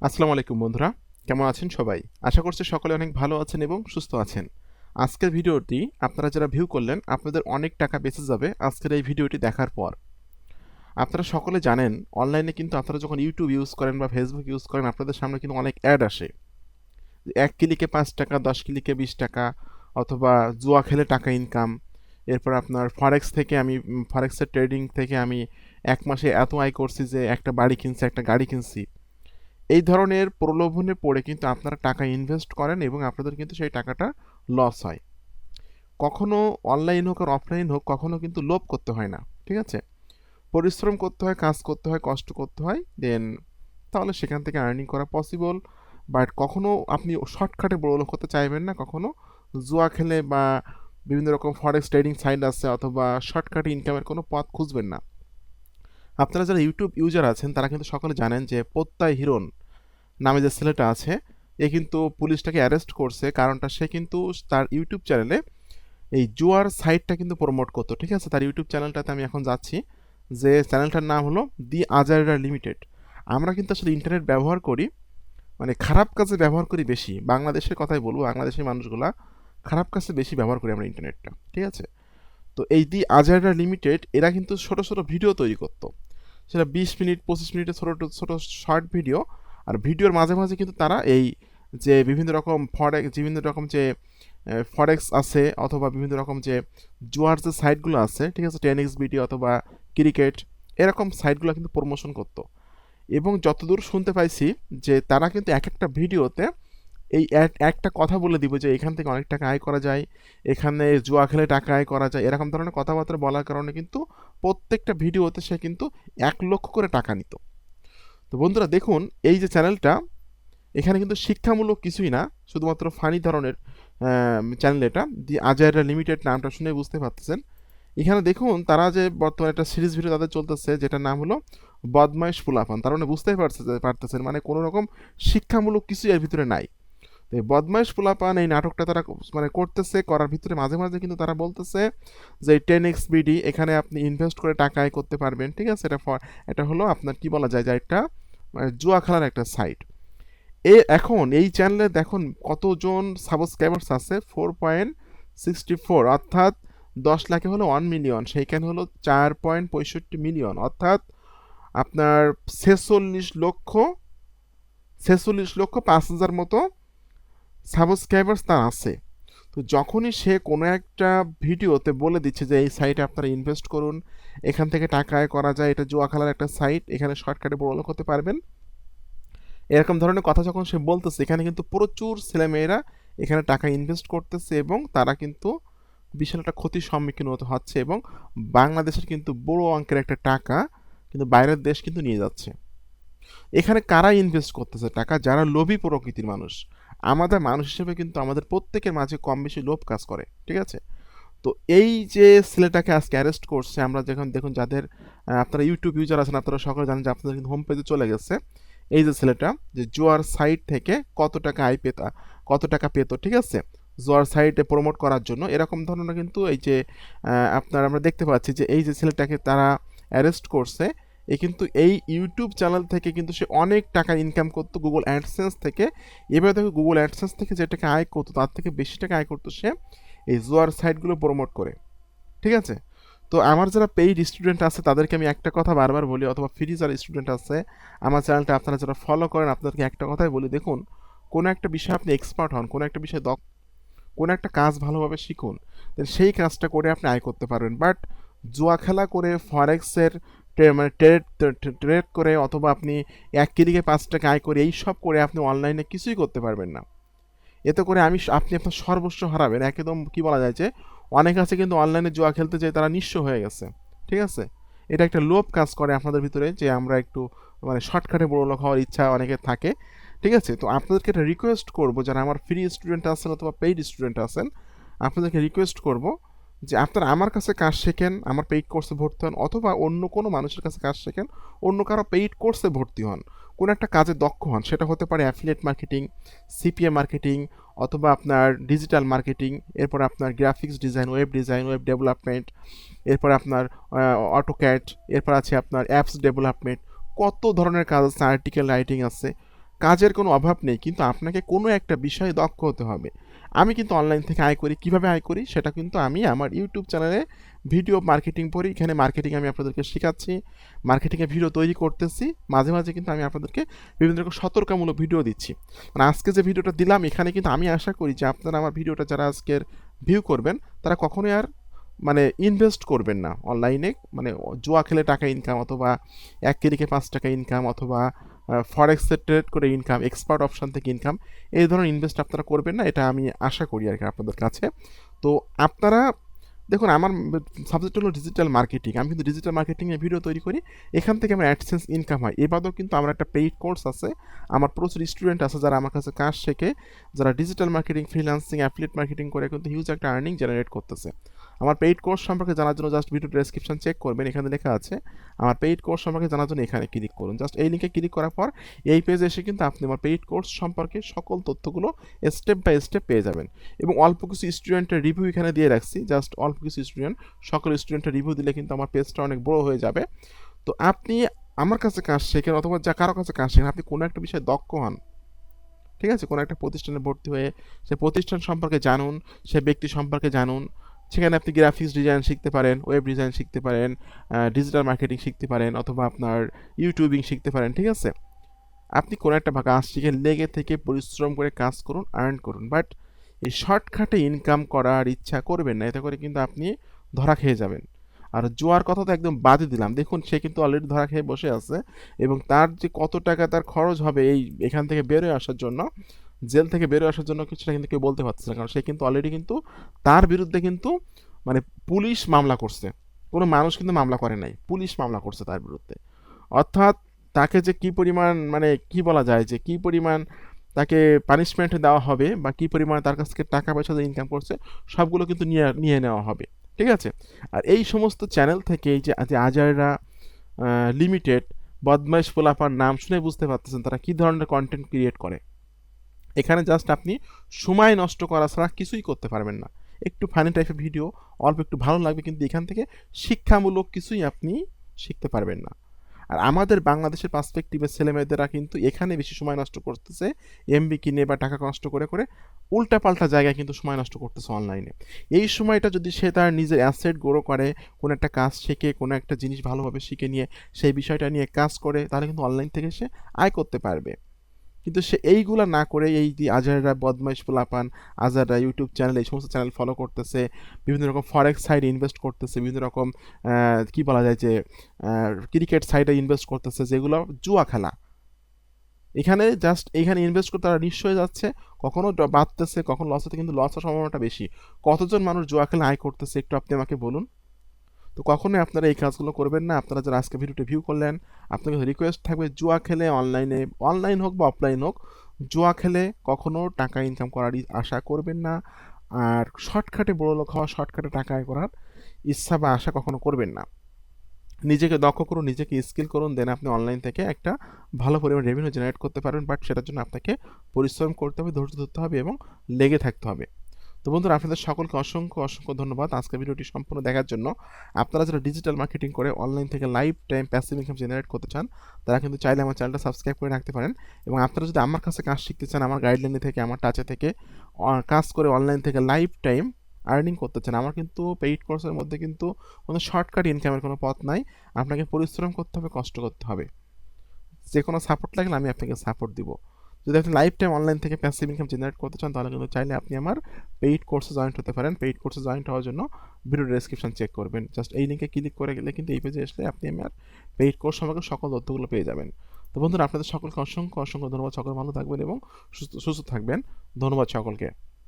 আসসালামু আলাইকুম বন্ধুরা, কেমন আছেন সবাই? আশা করছি সকলে অনেক ভালো আছেন এবং সুস্থ আছেন। আজকের ভিডিওটি আপনারা যারা ভিউ করলেন আপনাদের অনেক টাকা বেঁচে যাবে আজকের এই ভিডিওটি দেখার পর। আপনারা সকলে জানেন অনলাইনে কিন্তু আপনারা যখন ইউটিউব ইউজ করেন বা ফেসবুক ইউজ করেন আপনাদের সামনে কিন্তু অনেক অ্যাড আসে। ১ ক্লিকে ৫ টাকা, ১০ ক্লিকে ২০ টাকা অথবা জুয়া খেলে টাকা ইনকাম। এরপর আপনার ফরেক্স থেকে আমি ফরেক্সের ট্রেডিং থেকে আমি ১ মাসে এত আয় করছি যে একটা বাড়ি কিনছি, একটা গাড়ি কিনছি। এই ধরনের প্রলোভনে পড়ে কিন্তু আপনারা টাকা ইনভেস্ট করেন এবং আপনাদের কিন্তু সেই টাকাটা লস হয়। কখনো অনলাইন হোক আর অফলাইন হোক কখনো কিন্তু লোভ করতে হয় না, ঠিক আছে? পরিশ্রম করতে হয়, কাজ করতে হয়, কষ্ট করতে হয়, দেন তাহলে সেখান থেকে আর্নিং করা পসিবল। বাট কখনো আপনি শর্টকাটে বড়লোক হতে চাইবেন না, কখনো জুয়া খেলে বা বিভিন্ন রকম ফরেক্স ট্রেডিং সাইট আছে অথবা শর্টকাটে ইনকামের কোনো পথ খুঁজবেন না। আপনারা যারা ইউটিউব ইউজার আছেন তারা কিন্তু সকলে জানেন যে প্রত্যয় হিরণ নামে যে ছেলেটা আছে এ কিন্তু পুলিশ তাকে অ্যারেস্ট করছে, কারণটা সে কিন্তু তার ইউটিউব চ্যানেলে এই জুয়ার সাইটটা কিন্তু প্রমোট করতো, ঠিক আছে? তার ইউটিউব চ্যানেলটাতে আমি এখন যাচ্ছি, যে চ্যানেলটার নাম হলো দি আজাইরা লিমিটেড। আমরা কিন্তু আসলে ইন্টারনেট ব্যবহার করি, মানে খারাপ কাজে ব্যবহার করি বেশি। বাংলাদেশের কথাই বলবো, বাংলাদেশের মানুষগুলা খারাপ কাজে বেশি ব্যবহার করি আমরা ইন্টারনেটটা, ঠিক আছে? তো এই দি আজাইরা লিমিটেড এরা কিন্তু ছোট ছোট ভিডিও তৈরি করতো, সেটা ২০ মিনিট ২৫ মিনিটের ছোট ছোট শর্ট ভিডিও। আর ভিডিওর মাঝে মাঝে কিন্তু তারা এই যে বিভিন্ন রকম বিভিন্ন রকম যে ফরেক্স আছে অথবা বিভিন্ন রকম যে জুয়ার যে সাইটগুলো আছে, ঠিক আছে, 10x ভিডিও অথবা ক্রিকেট, এরকম সাইটগুলো কিন্তু প্রমোশন করতো। এবং যতদূর শুনতে পাইছি যে তারা কিন্তু এক একটা ভিডিওতে এই একটা কথা বলে দিব যে এখান থেকে অনেক টাকা আয় করা যায়, এখানে জুয়া খেলে টাকা আয় করা যায়, এরকম ধরনের কথাবার্তা বলার কারণে কিন্তু প্রত্যেকটা ভিডিওতে সে কিন্তু ১ লক্ষ করে টাকা নিত। তো বন্ধুরা দেখুন, এই যে চ্যানেলটা, এখানে কিন্তু শিক্ষামূলক কিছুই না, শুধুমাত্র ফানি ধরনের চ্যানেল এটা। দি আজাইরা লিমিটেড নামটা শুনে বুঝতে পারতেছেন। এখানে দেখুন তারা যে বর্তমানে একটা সিরিজ ভিডিও তাদের চলতেছে যেটার নাম হলো বদমাইশ ফুলাফান। তার মানে বুঝতেই পারতেছেন মানে কোনো রকম শিক্ষামূলক কিছু এর ভিতরে নাই। তো এই বদমাইশ পোলাপান এই নাটকটা তারা মানে করতেছে, করার ভিতরে মাঝে মাঝে কিন্তু তারা বলতেছে যে 10x বিডি এখানে আপনি ইনভেস্ট করে টাকা আয় করতে পারবেন, ঠিক আছে? এটা হলো আপনার কি বলা যায় যে একটা মানে জুয়া খেলার একটা সাইট। এখন এই চ্যানেলে দেখুন কতজন সাবস্ক্রাইবার্স আছে, 4.64, অর্থাৎ 10 লাখে হলো 1 মিলিয়ন, সেইখানে হলো 4.65 মিলিয়ন, অর্থাৎ আপনার 46 লক্ষ 5,000 মতো সাবস্ক্রাইবার্স তার আছে। তো যখনই সে কোনো একটা ভিডিওতে বলে দিচ্ছে যে এই সাইটে আপনারা ইনভেস্ট করুন, এখান থেকে টাকা আয় করা যায়, এটা জুয়া খেলার একটা সাইট, এখানে শর্টকাটে বড়লোক হতে পারবেন, এরকম ধরনের কথা যখন সে বলতেছে, এখানে কিন্তু প্রচুর ছেলেমেয়েরা এখানে টাকা ইনভেস্ট করতেছে এবং তারা কিন্তু বিশাল একটা ক্ষতির সম্মুখীন হতে হচ্ছে এবং বাংলাদেশের কিন্তু বড় অঙ্কের একটা টাকা কিন্তু বাইরের দেশ কিন্তু নিয়ে যাচ্ছে। এখানে কারা ইনভেস্ট করতেছে টাকা? যারা লোভী প্রকৃতির মানুষ। আমাদের মানুষ হিসেবে কিন্তু আমাদের প্রত্যেকের মাঝে কম বেশি লোভ কাজ করে, ঠিক আছে? তো এই যে ছেলেটাকে আজকে অ্যারেস্ট করছে, আমরা যখন দেখুন যাদের আপনারা ইউটিউব ইউজার আছেন আপনারা সকলে জানেন যে আপনাদের কিন্তু হোম পেজে চলে গেছে এই যে ছেলেটা যে জুয়ার সাইট থেকে কত টাকা পেত, ঠিক আছে, জুয়ার সাইটে প্রমোট করার জন্য, এরকম ধরনের কিন্তু এই যে আপনার আমরা দেখতে পাচ্ছি যে এই যে ছেলেটাকে তারা অ্যারেস্ট করছে, এ কিন্তু এই ইউটিউব চ্যানেল থেকে কিন্তু সে অনেক টাকা ইনকাম করতো গুগল অ্যাডসেন্স থেকে। এবার দেখো গুগল অ্যাডসেন্স থেকে যে টাকা আয় করতো তার থেকে বেশি টাকা আয় করতো সে এই জুয়ার সাইটগুলো প্রমোট করে, ঠিক আছে? তো আমার যারা পেইড স্টুডেন্ট আছে তাদেরকে আমি একটা কথা বারবার বলি, অথবা ফ্রি যারা স্টুডেন্ট আছে আমার চ্যানেলটা আপনারা যারা ফলো করেন আপনাদেরকে একটা কথাই বলি, দেখুন কোনো একটা বিষয়ে আপনি এক্সপার্ট হন, কোনো একটা বিষয়ে কোনো একটা কাজ ভালোভাবে শিখুন, দেন সেই কাজটা করে আপনি আয় করতে পারবেন। বাট জুয়া খেলা করে ফরেক্সের মানে ট্রেড করে অথবা আপনি ১ ক্লিকে ৫ টাকা আয় করে এই সব করে আপনি অনলাইনে কিছুই করতে পারবেন না। এতে করে আপনি আপনার সর্বস্ব হারাবেন, একদম কি বলা যায় যে অনেক আছে কিন্তু অনলাইনে জুয়া খেলতে যেয়ে তারা নিঃস্ব হয়ে গেছে, ঠিক আছে? এটা একটা লোভ কাজ করে আপনাদের ভিতরে যে আমরা একটু মানে শর্টকাটে বড়লোক হওয়ার ইচ্ছা অনেকের থাকে, ঠিক আছে? তো আপনাদেরকে একটা রিকোয়েস্ট করবো, যারা আমার ফ্রি স্টুডেন্ট আছেন অথবা পেইড স্টুডেন্ট আছেন, আপনাদেরকে রিকোয়েস্ট করব যে আপনারা আমার কাছে কাজ শেখেন, আমার পেইড কোর্সে ভর্তি হন, অথবা অন্য কোনো মানুষের কাছে কাজ শেখেন, অন্য কারো পেইড কোর্সে ভর্তি হন, কোনো একটা কাজে দক্ষ হন, সেটা হতে পারে অ্যাফিলিয়েট মার্কেটিং, সিপিএ মার্কেটিং, অথবা আপনার ডিজিটাল মার্কেটিং, এরপর আপনার গ্রাফিক্স ডিজাইন, ওয়েব ডেভেলপমেন্ট, এরপর আপনার অটোক্যাড, এরপর আছে আপনার অ্যাপস ডেভেলপমেন্ট, কত ধরনের কাজ আছে, আর্টিকেল রাইটিং আছে। কাজের কোনো অভাব নেই, কিন্তু আপনাকে কোনো একটা বিষয়ে দক্ষ হতে হবে। আমি কিন্তু অনলাইন থেকে আয় করি। কিভাবে আয় করি সেটা কিন্তু আমি আমার ইউটিউব চ্যানেলে ভিডিও মার্কেটিং পড়ি। এখানে মার্কেটিং আমি আপনাদেরকে শেখাচ্ছি। মার্কেটিংয়ের ভিডিও তৈরি করতেছি। মাঝে, মাঝে কিন্তু আমি আপনাদেরকে বিভিন্ন রকম সতর্কমূলক ভিডিও দিচ্ছি। মানে আজকে যে ভিডিওটা দিলাম এখানে কিন্তু আমি আশা করি যে আপনারা আমার ভিডিওটা যারা আজকের ভিউ করবেন তারা কখনোই আর মানে ইনভেস্ট করবেন না অনলাইনে, মানে জুয়া খেলে টাকা ইনকাম অথবা 1 ক্লিকে 5 টাকা ইনকাম অথবা ফরেক্সে ট্রেড করে ইনকাম, এক্সপার্ট অপশন থেকে ইনকাম, এই ধরনের ইনভেস্ট আপনারা করবেন না, এটা আমি আশা করি আর কি আপনাদের কাছে। তো আপনারা দেখুন, আমার সাবজেক্ট হলো ডিজিটাল মার্কেটিং। আমি কিন্তু ডিজিটাল মার্কেটিংয়ে ভিডিও তৈরি করি, এখান থেকে আমার অ্যাডসেন্স ইনকাম হয়। এবারেও কিন্তু আমার একটা পেইড কোর্স আছে, আমার প্রচুর স্টুডেন্ট আছে যারা আমার কাছে কাজ শেখে, যারা digital marketing, freelancing, affiliate marketing করে কিন্তু হিউজ একটা আর্নিং জেনারেট করতেছে। আমার পেইড কোর্স সম্পর্কে জানার জন্য জাস্ট ভিডিও ডেসক্রিপশন চেক করবেন, এখানে লেখা আছে। আমার পেইড কোর্স সম্পর্কে জানার জন্য এখানে ক্লিক করুন। জাস্ট এই লিঙ্কে ক্লিক করার পর এই পেজে এসে কিন্তু আপনি আমার পেইড কোর্স সম্পর্কে সকল তথ্যগুলো স্টেপ বাই স্টেপ পেয়ে যাবেন। এবং অল্প কিছু স্টুডেন্টের রিভিউ এখানে দিয়ে রাখছি, জাস্ট অল্প কিছু স্টুডেন্ট, সকল স্টুডেন্টের রিভিউ দিলে কিন্তু আমার পেজটা অনেক বড় হয়ে যাবে। তো আপনি আমার কাছে কাজ শেখেন অথবা যা কারো কাছে কাজ শেখেন, আপনি কোনো একটা বিষয়ে দক্ষ হন, ঠিক আছে? কোনো একটা প্রতিষ্ঠানে ভর্তি হয়ে সে প্রতিষ্ঠান সম্পর্কে জানুন, সে ব্যক্তি সম্পর্কে জানুন। সেখানে আপনি গ্রাফিক্স ডিজাইন শিখতে পারেন, ওয়েব ডিজাইন শিখতে পারেন, ডিজিটাল মার্কেটিং শিখতে পারেন অথবা আপনার ইউটিউবিং শিখতে পারেন, ঠিক আছে? আপনি কোনো একটা কাজ শিখে লেগে থেকে পরিশ্রম করে কাজ করুন, আর্ন করুন। বাট এই শর্টকাটে ইনকাম করার ইচ্ছা করবেন না, এতে করে কিন্তু আপনি ধরা খেয়ে যাবেন। আর জুয়ার কথা তো একদম বাদই দিলাম। দেখুন সে কিন্তু অলরেডি ধরা খেয়ে বসে আছে এবং তার যে কত টাকা তার খরচ হবে এই এখান থেকে বেরোয় আসার জন্য, জেল থেকে বেরোয় আসার জন্য, কিছুটা কিন্তু কেউ বলতে পারছে না, কারণ সে কিন্তু অলরেডি কিন্তু তার বিরুদ্ধে কিন্তু মানে পুলিশ মামলা করছে। কোনো মানুষ কিন্তু মামলা করে নাই, পুলিশ মামলা করছে তার বিরুদ্ধে। অর্থাৎ তাকে যে কি পরিমাণ মানে কি বলা যায় যে কি পরিমাণ তাকে পানিশমেন্ট দেওয়া হবে বা কি পরিমাণ তার কাছ থেকে টাকা পয়সা যে ইনকাম করছে সবগুলো কিন্তু নিয়ে নিয়ে নেওয়া হবে, ঠিক আছে? আর এই সমস্ত চ্যানেল থেকে এই যে যে আজাইরা লিমিটেড, বদমাইশ পোলাপার নাম শুনে বুঝতে পারতেছেন তারা কি ধরনের কন্টেন্ট ক্রিয়েট করে। এখানে জাস্ট আপনি সময় নষ্ট করা ছাড়া কিছুই করতে পারবেন না। একটু ফানি টাইপের ভিডিও, অল্প একটু ভালো লাগবে, কিন্তু এখান থেকে শিক্ষামূলক কিছুই আপনি শিখতে পারবেন না। আর আমাদের বাংলাদেশের পার্সপেক্টিভের ছেলেমেয়েদেরা কিন্তু এখানে বেশি সময় নষ্ট করতেছে, এমবি কিনে বা টাকা নষ্ট করে করে উল্টাপাল্টা জায়গায় কিন্তু সময় নষ্ট করতেছে অনলাইনে। এই সময়টা যদি সে তার নিজের অ্যাসেট গ্রো করে, কোনো একটা কাজ শিখে, কোনো একটা জিনিস ভালোভাবে শিখে নিয়ে সেই বিষয়টা নিয়ে কাজ করে, তাহলে কিন্তু অনলাইন থেকে সে আয় করতে পারবে। কিন্তু সে এইগুলা না করে এই যে আজাররা, বদমাইশ পোলাপান, আজাররা ইউটিউব চ্যানেল, এই সমস্ত চ্যানেল ফলো করতেছে, বিভিন্ন রকম ফরেক্স সাইডে ইনভেস্ট করতেছে, বিভিন্ন রকম কি বলা যায় যে ক্রিকেট সাইডে ইনভেস্ট করতেছে, যেগুলো জুয়া খেলা। এখানে জাস্ট এইখানে ইনভেস্ট করতে তারা নিশ্চয়ই যাচ্ছে, কখনো বাড়তেছে, কখনো লস হতে, কিন্তু লস হওয়ার সম্ভাবনাটা বেশি। কতজন মানুষ জুয়া খেলে আয় করতেছে একটু আপনি আমাকে বলুন। তো কখনোই আপনারা এই কাজগুলো করবেন না। আপনারা যারা আজকে ভিডিওটি ভিউ করলেন, আপনাকে রিকোয়েস্ট থাকবে, জুয়া খেলে অনলাইনে, অনলাইন হোক বা অফলাইন হোক, জুয়া খেলে কখনো টাকা ইনকাম করার আশা করবেন না। আর শর্টকাটে বড়লোক হওয়া, শর্টকাটে টাকা আয় করার ইচ্ছা বা আশা কখনো করবেন না। নিজেকে দক্ষ করুন, নিজেকে স্কিল করুন, দেন আপনি অনলাইন থেকে একটা ভালো পরিমাণ রেভিনিউ জেনারেট করতে পারবেন। বাট সেটার জন্য আপনাকে পরিশ্রম করতে হবে, ধৈর্য ধরতে হবে এবং লেগে থাকতে হবে। তো বন্ধুরা, আপনাদের সকলকে অসংখ্য অসংখ্য ধন্যবাদ আজকের ভিডিওটি সম্পূর্ণ দেখার জন্য। আপনারা যারা ডিজিটাল মার্কেটিং করে অনলাইন থেকে life time passive income generate করতে চান, তারা কিন্তু চাইলে আমার চ্যানেলটা সাবস্ক্রাইব করে রাখতে পারেন। এবং আপনারা যদি আমার কাছে কাজ শিখতে চান, আমার গাইডলাইনে থেকে, আমার টাচে থেকে কাজ করে অনলাইন থেকে লাইফ টাইম আর্নিং করতে চান, আমার কিন্তু পেইড কোর্সের মধ্যে কিন্তু কোনো শর্টকাট ইনকামের কোনো পথ নাই। আপনাকে পরিশ্রম করতে হবে, কষ্ট করতে হবে। যে কোনো সাপোর্ট লাগলে আমি আপনাকে সাপোর্ট দিব। যদি আপনি লাইফ টাইম অনলাইন থেকে প্যাসিভ ইনকাম জেনারেট করতে চান, তাহলে কিন্তু চাইলে আপনি আমার পেইড কোর্সে জয়েন্ট হতে পারেন। পেইড কোর্সে জয়েন্ট হওয়ার জন্য ভিডিও ডেসক্রিপশন চেক করবেন। জাস্ট এই লিঙ্কে ক্লিক করে গেলে কিন্তু এই পেজে আসলে আপনি আমার পেইড কোর্স সম্পর্কে সকল তথ্যগুলো পেয়ে যাবেন। তো বন্ধুরা, আপনাদের সকলকে অসংখ্য অসংখ্য ধন্যবাদ। সকল ভালো থাকবেন এবং সুস্থ থাকবেন। ধন্যবাদ সকলকে।